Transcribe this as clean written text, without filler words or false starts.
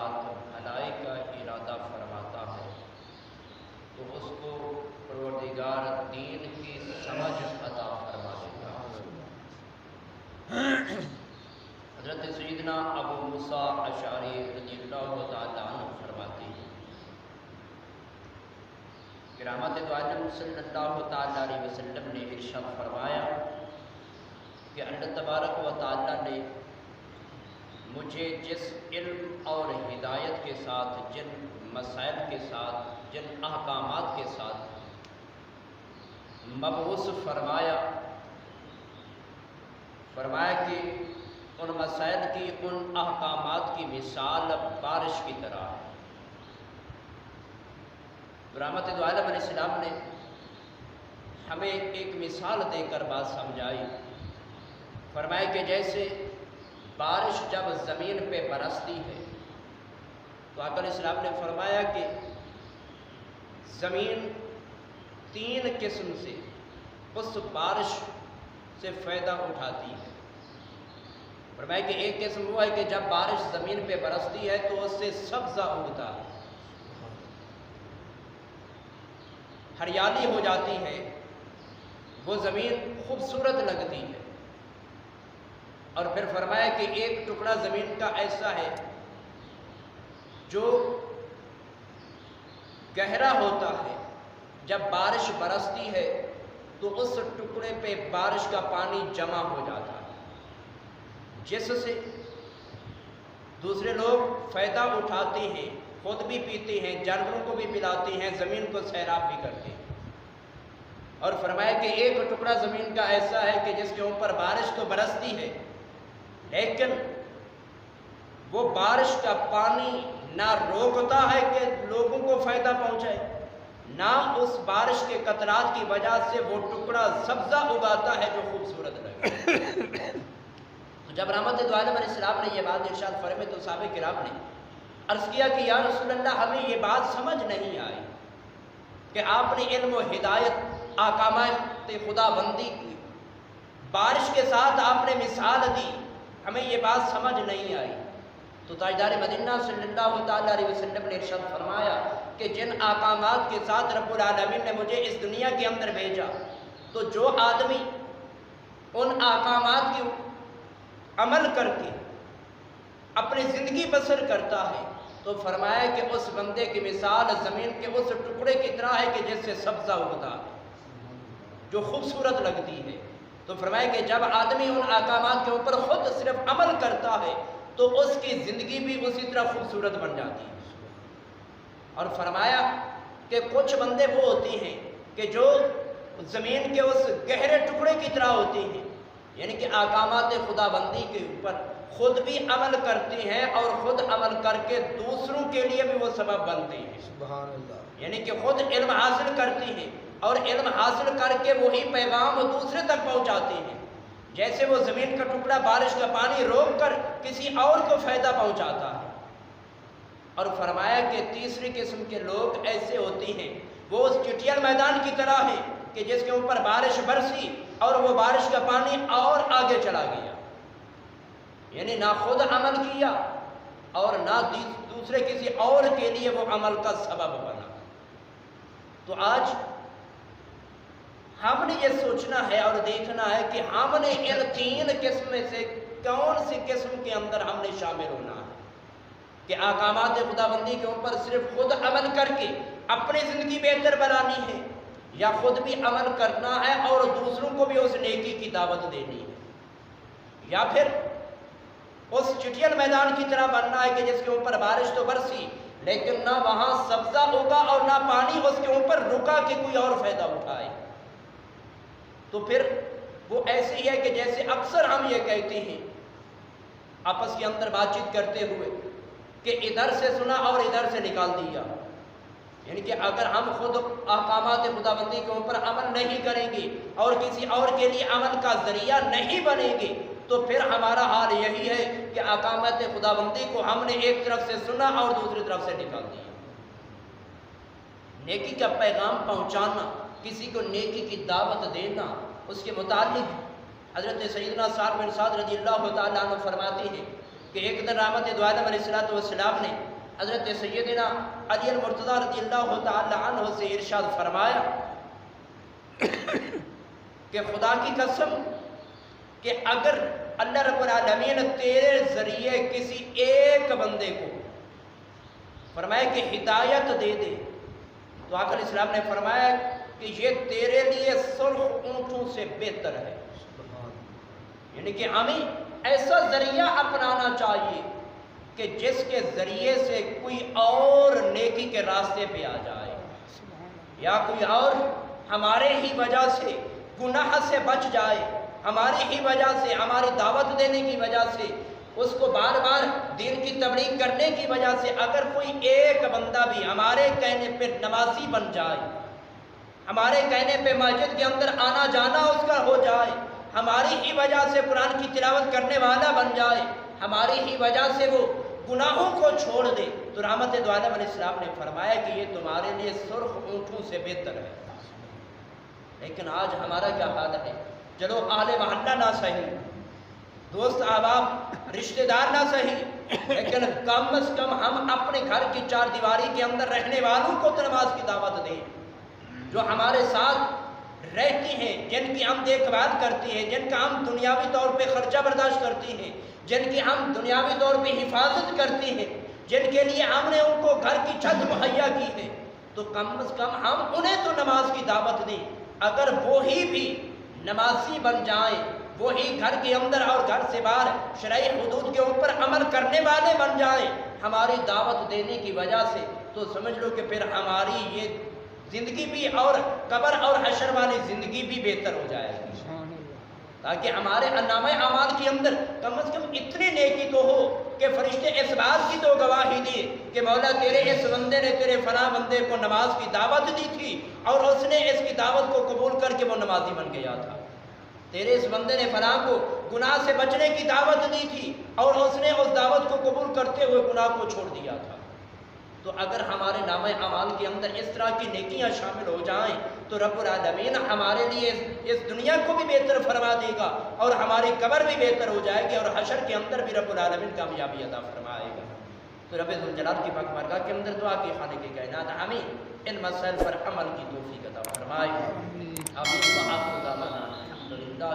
ساتھ بھلائی کا ارادہ فرماتا ہے تو اس کو پروردگار دین کی سمجھ عطا فرما دیتا ہے۔ حضرت سیدنا ابو موسیٰ اشعری رضی اللہ تعالیٰ عنہ فرماتے ہیں کہ رحمت دو عالم صلی اللہ تعالیٰ علیہ وسلم نے ارشاد فرمایا کہ اللہ تبارک و تعالیٰ نے مجھے جس علم اور ہدایت کے ساتھ، جن مسائل کے ساتھ، جن احکامات کے ساتھ مبعوث فرمایا کہ ان مسائل کی، ان احکامات کی مثال بارش کی طرح ہے۔ رحمت دو عالم علیہ السلام نے ہمیں ایک مثال دے کر بات سمجھائی، فرمایا کہ جیسے بارش جب زمین پہ برستی ہے تو آقا علیہ السلام نے فرمایا کہ زمین 3 قسم سے اس بارش سے فائدہ اٹھاتی ہے۔ فرمایا کہ ایک قسم وہ ہے کہ جب بارش زمین پہ برستی ہے تو اس سے سبزہ اگتا ہے، ہریالی ہو جاتی ہے، وہ زمین خوبصورت لگتی ہے۔ اور پھر فرمایا کہ ایک ٹکڑا زمین کا ایسا ہے جو گہرا ہوتا ہے، جب بارش برستی ہے تو اس ٹکڑے پہ بارش کا پانی جمع ہو جاتا ہے، جس سے دوسرے لوگ فائدہ اٹھاتے ہیں، خود بھی پیتے ہیں، جانوروں کو بھی پلاتے ہیں، زمین کو سیراب بھی کرتے ہیں۔ اور فرمایا کہ ایک ٹکڑا زمین کا ایسا ہے کہ جس کے اوپر بارش تو برستی ہے لیکن وہ بارش کا پانی نہ روکتا ہے کہ لوگوں کو فائدہ پہنچائے، نہ اس بارش کے قطرات کی وجہ سے وہ ٹکڑا سبزہ اگاتا ہے جو خوبصورت لگے۔ تو جب رحمت دو عالم علیہ السلام نے یہ بات ارشاد فرمائی تو صحابہ کرام نے عرض کیا کہ یا رسول اللہ ہمیں یہ بات سمجھ نہیں آئی کہ آپ نے علم و ہدایت، احکامات خدا بندی کی بارش کے ساتھ آپ نے مثال دی، ہمیں یہ بات سمجھ نہیں آئی۔ تو تاجدار مدینہ صلی اللہ تعالیٰ علیہ وسلم نے ارشاد فرمایا کہ جن احکامات کے ساتھ رب العالمین نے مجھے اس دنیا کے اندر بھیجا تو جو آدمی ان احکامات کی عمل کر کے اپنی زندگی بسر کرتا ہے تو فرمایا کہ اس بندے کی مثال زمین کے اس ٹکڑے کی طرح ہے کہ جس سے سبزہ اگتا ہے، جو خوبصورت لگتی ہے۔ تو فرمایا کہ جب آدمی ان احکامات کے اوپر خود صرف عمل کرتا ہے تو اس کی زندگی بھی اسی طرح خوبصورت بن جاتی ہے۔ اور فرمایا کہ کچھ بندے وہ ہوتے ہیں کہ جو زمین کے اس گہرے ٹکڑے کی طرح ہوتے ہیں، یعنی کہ احکامات خدا بندی کے اوپر خود بھی عمل کرتے ہیں اور خود عمل کر کے دوسروں کے لیے بھی وہ سبب بنتے ہیں۔ سبحان اللہ۔ یعنی کہ خود علم حاصل کرتے ہیں اور علم حاصل کر کے وہی پیغام دوسرے تک پہنچاتے ہیں، جیسے وہ زمین کا ٹکڑا بارش کا پانی روک کر کسی اور کو فائدہ پہنچاتا ہے۔ اور فرمایا کہ تیسری قسم کے لوگ ایسے ہوتے ہیں وہ اس چٹیل میدان کی طرح ہے کہ جس کے اوپر بارش برسی اور وہ بارش کا پانی اور آگے چلا گیا، یعنی نہ خود عمل کیا اور نہ دوسرے کسی اور کے لیے وہ عمل کا سبب بنا۔ تو آج ہم نے یہ سوچنا ہے اور دیکھنا ہے کہ ہم نے ان 3 قسم میں سے کون سی قسم کے اندر ہم نے شامل ہونا ہے کہ احکامات خدا بندی کے اوپر صرف خود عمل کر کے اپنی زندگی بہتر بنانی ہے، یا خود بھی عمل کرنا ہے اور دوسروں کو بھی اس نیکی کی دعوت دینی ہے، یا پھر اس چٹیل میدان کی طرح بننا ہے کہ جس کے اوپر بارش تو برسی لیکن نہ وہاں سبزہ ہوگا اور نہ پانی اس کے اوپر رکا کہ کوئی اور فائدہ اٹھائے۔ تو پھر وہ ایسے ہی ہے کہ جیسے اکثر ہم یہ کہتے ہیں آپس کے اندر بات چیت کرتے ہوئے کہ ادھر سے سنا اور ادھر سے نکال دیا، یعنی کہ اگر ہم خود احکامات خدا بندی کے اوپر عمل نہیں کریں گے اور کسی اور کے لیے عمل کا ذریعہ نہیں بنیں گے تو پھر ہمارا حال یہی ہے کہ احکامات خدا بندی کو ہم نے ایک طرف سے سنا اور دوسری طرف سے نکال دیا۔ نیکی کا پیغام پہنچانا، کسی کو نیکی کی دعوت دینا، اس کے متعلق حضرت سیدنا سعد بن سعد رضی اللہ تعالیٰ عنہ فرماتے ہیں کہ ایک دن رحمت دو عالم علیہ السلام نے حضرت سیدنا علی المرتضیٰ رضی اللہ تعالی عنہ سے ارشاد فرمایا کہ خدا کی قسم کہ اگر اللہ رب العالمین تیرے ذریعے کسی ایک بندے کو فرمایا کہ ہدایت دے دے تو آقا علیہ السلام نے فرمایا کہ یہ تیرے لیے سرخ اونٹوں سے بہتر ہے. یعنی کہ ہمیں ایسا ذریعہ اپنانا چاہیے کہ جس کے ذریعے سے کوئی اور نیکی کے راستے پہ آ جائے یا کوئی اور ہمارے ہی وجہ سے گناہ سے بچ جائے, ہماری ہی وجہ سے, ہماری دعوت دینے کی وجہ سے, اس کو بار بار دین کی تبلیغ کرنے کی وجہ سے اگر کوئی ایک بندہ بھی ہمارے کہنے پہ نمازی بن جائے, ہمارے کہنے پہ مسجد کے اندر آنا جانا اس کا ہو جائے, ہماری ہی وجہ سے قرآن کی تلاوت کرنے والا بن جائے, ہماری ہی وجہ سے وہ گناہوں کو چھوڑ دے, تو رحمت دو عالم علیہ السلام نے فرمایا کہ یہ تمہارے لیے سرخ اونٹوں سے بہتر ہے. لیکن آج ہمارا کیا حال ہے؟ چلو اہل محلہ نہ صحیح, دوست احباب رشتہ دار نہ صحیح, لیکن کم از کم ہم اپنے گھر کی چار دیواری کے اندر رہنے والوں کو تو نماز کی دعوت دیں, جو ہمارے ساتھ رہتی ہیں, جن کی ہم دیکھ بھال کرتی ہیں, جن کا ہم دنیاوی طور پہ خرچہ برداشت کرتی ہیں, جن کی ہم دنیاوی طور پہ حفاظت کرتی ہیں, جن کے لیے ہم نے ان کو گھر کی چھت مہیا کی ہے, تو کم از کم ہم انہیں تو نماز کی دعوت دیں. اگر وہی بھی نمازی بن جائیں, وہی گھر کے اندر اور گھر سے باہر شرعی حدود کے اوپر عمل کرنے والے بن جائیں ہماری دعوت دینے کی وجہ سے, تو سمجھ لو کہ پھر ہماری یہ زندگی بھی اور قبر اور حشر والی زندگی بھی بہتر ہو جائے گی, تاکہ ہمارے نامہ اعمال کے اندر کم از کم اتنی نیکی تو ہو کہ فرشتے اس بات کی تو گواہی دیے کہ مولا تیرے اس بندے نے تیرے فلاں بندے کو نماز کی دعوت دی تھی اور اس نے اس کی دعوت کو قبول کر کے وہ نمازی بن گیا تھا, تیرے اس بندے نے فلاں کو گناہ سے بچنے کی دعوت دی تھی اور اس نے اس دعوت کو قبول کرتے ہوئے گناہ کو چھوڑ دیا تھا. تو اگر ہمارے نامہ اعمال کے اندر اس طرح کی نیکیاں شامل ہو جائیں تو رب العالمین ہمارے لیے اس دنیا کو بھی بہتر فرما دے گا اور ہماری قبر بھی بہتر ہو جائے گی اور حشر کے اندر بھی رب العالمین کامیابی عطا فرمائے گا. تو رب ذوالجلال کی پاک بارگاہ کے اندر دعا کی خالق کائنات ہمیں ان مسائل پر عمل کی توفیق عطا فرمائے. آمین. وآخر دعوانا الحمدللہ.